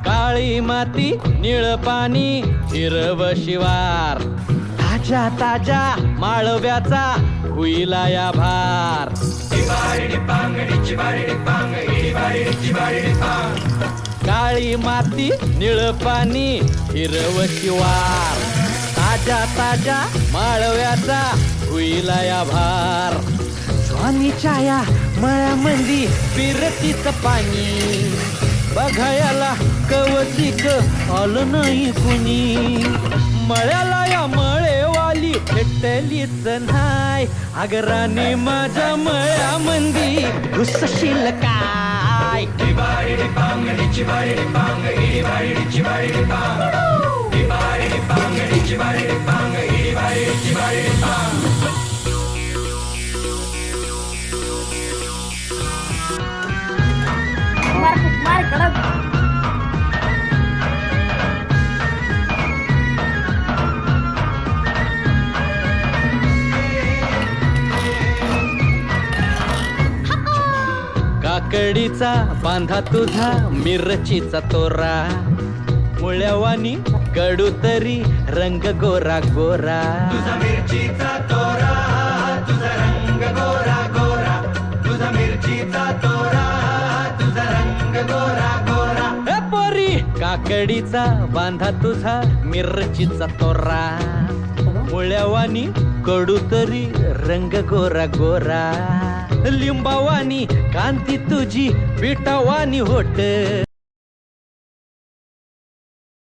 काळी माती निळ पाणी हिरव शिवार ताजा ताजा माळव्याचा हुईला या भार काळी माती निळ पाणी हिरव शिवार ताजा ताजा माळव्याचा हुईला या भार स्वामीच्या या मळ्यामंदी फिरतीच पाणी बघायला कवचिक आलं नाही कुणी मळ्याला या मळेवाली भेटलीच नाही अगराने माझ्या मळ्यामंदी घुसशील काय काकडीचा बांधा तुझा मिरचीचा तोरा मुळ्यावानी कडू तरी रंग गोरा गोरा तुझा मिरचीचा तोरा तुझा रंग गोरा गोरा तुझा मिरचीचा तोरा तुझा रंग गोरा गोरा ए पोरी काकडीचा बांधा तुझा मिरचीचा तोरा मुळ्यावानी कडू तरी रंग गोरा गोरा लिंबावानी कांती तुझी पिठावानी होट